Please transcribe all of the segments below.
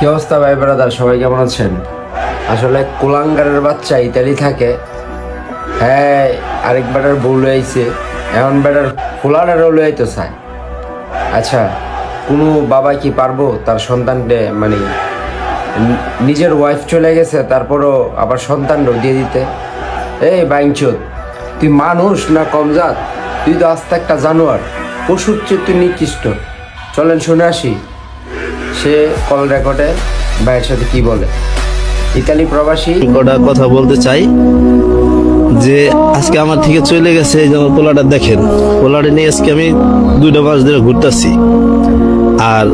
কি অবস্থা ভাই ব্রাদার, সবাই কেমন আছেন? আসলে কুলাঙ্গারের বাচ্চা ইতালি থাকে। হ্যাঁ, আরেক বেটার বউ লইছে, এমন বেটার ফুলারেরও লইতে চায়। আচ্ছা, কোনো বাবা কি পারবো তার সন্তানকে মানে নিজের ওয়াইফ চলে গেছে তারপরও আবার সন্তানও দিয়ে দিতে? এই বাইঞ্চোদ, তুই মানুষ না কমজাত? তুই তো আস্তে একটা জানোয়ার, পশুর চেয়ে তুই নিকৃষ্ট। চলেন শুনে আসি সে কল রেকর্ডে ভাইয়ের সাথে কি বলে। ইতালি প্রবাসী কটা কথা বলতে চাই যে আজকে আমার থেকে চলে গেছে। যেমন পোলাটা দেখেন, পোলাটা নিয়ে আজকে আমি 2 মাস ধরে ঘুরতেছি। আর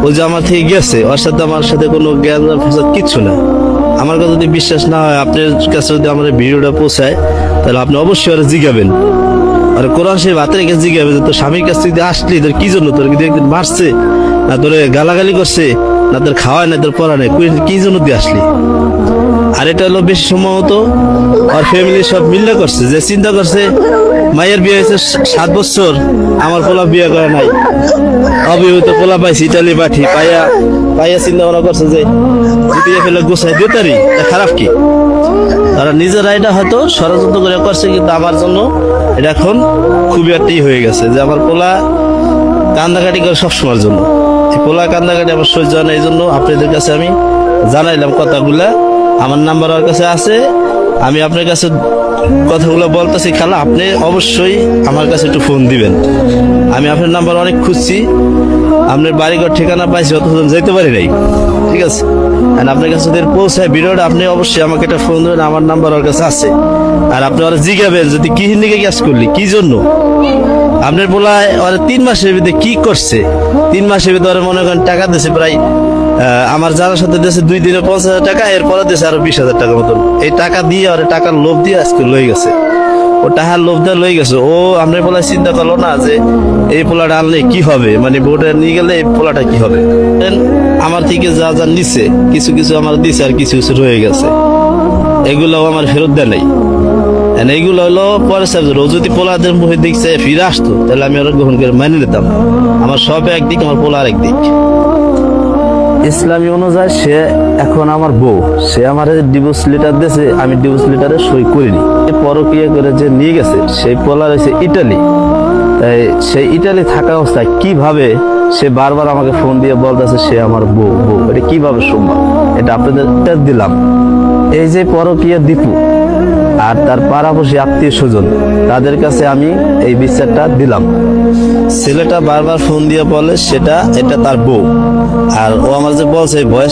ওই যে আমার থেকে গেছে, ওর সাথে আমার সাথে কোনো জ্ঞান ফসাদ কিচ্ছু না। আমার কথা যদি বিশ্বাস না হয়, আপনার কাছে যদি আমার ভিডিওটা পৌঁছায়, তাহলে আপনি অবশ্যই ওরা জিগাবেন। আর কোরআন শরীফ হাতে রেখে জিগাবে যে তোর স্বামীর কাছ থেকে আসলি তোর কি জন্য, তোর কি একদিন মারছে না, তোর গালাগালি করছে না, তোর খাওয়ায় না, তোর পড়া নেই, কি জন্য দিয়ে আসলি? আর এটা হলো বেশি সম্ভবত আর ফ্যামিলি সব মিল্লা করছে, যে চিন্তা করছে মায়ের বিয়ে হয়েছে 7 বছর, আমার পোলা বিয়ে করে নাই, অবিবাহিত পোলা পাইছি ইটালি পাঠি পাইয়া চিন্তা ভাবনা করছে যে বিয়ে ফেলে গোছাই দিয়ে তারি, খারাপ কি? তারা নিজেরা এটা হয়তো ষড়যন্ত্র করে করছে, কিন্তু আমার জন্য এটা এখন খুবই একটাই হয়ে গেছে যে আমার পোলা কান্দাকাটি করে সবসময়ের জন্য। এই পোলা কান্দাকাটি আমার সহ্য হয় না, এই জন্য আপনাদের কাছে আমি জানাইলাম কথাগুলা। আমার নাম্বার ওর কাছে আছে, আমি আপনার কাছে কথাগুলো বলতেছি। খালা, আপনি অবশ্যই আমার কাছে একটু ফোন দিবেন। আমি আপনার নাম্বার অনেক খুঁজছি, আপনার বাড়িঘর ঠিকানা পাইছি, অত যাইতে পারি নাই, ঠিক আছে? আর আপনার কাছে যদি পৌঁছায় ভিডিওটা, আপনি অবশ্যই আমাকে একটা ফোন দেবেন, আমার নাম্বার ওর কাছে আছে। আর আপনি ওরা জিগাবেন যদি কি হিন্দিকে গ্যাস করলি, কি জন্য আপনার বলায় ওরা 3 মাসের ভিতরে কি করছে। 3 মাসের ভিতরে মনে করেন টাকা দিয়েছে প্রায়, আমার যার সাথে দিয়েছে 2 দিনে 50,000 টাকা, এরপরে দিয়েছে আরো 20,000 টাকা মতন। এই টাকা দিয়ে আর টাকার লোভ দিয়ে আজকে লয়ে গেছে, ও টাকার লোভ দিয়ে লয়ে গেছে। ও আপনার পোলায় চিন্তা করলো না যে এই পোলাটা আনলে কি হবে, মানে বউটা নিয়ে গেলে এই পোলাটা কি হবে। আমার থেকে যা যা নিছে, কিছু কিছু আমার দিছে আর কিছু কিছু রয়ে গেছে, এগুলোও আমার ফেরত দেয় নাই। এইগুলো হলো পরে ও যদি পোলাদের মুখে দিকছে ফিরে আসতো, তাহলে আমি ওরা গ্রহণ করে মেনে নিতাম। আমার সব একদিক, আমার পোলা আর একদিক। ইসলামী অনুযায়ী সে এখন আমার বউ, সে আমার ডিভোর্স লেটার দিয়েছে, আমি ডিভোর্স লেটারে সই করিনি। পরক্রিয়া করে যে নিয়ে গেছে সেই পোলা রয়েছে ইটালি। তাই সেই ইটালি থাকা অবস্থায় কিভাবে সে বারবার আমাকে ফোন দিয়ে বলতেছে সে আমার বউ বউ, এটা কিভাবে সম্ভব? এটা আপনাদের দিলাম। এই যে পরক্রিয়া দীপু আর তার পাড়াপড়শি আত্মীয় স্বজন, তাদের কাছে আমি এই বিচারটা দিলাম। ছেলেটা বারবার ফোন দিয়ে বলে এটা তার বউ, আর ও আমার যে বলছে বয়স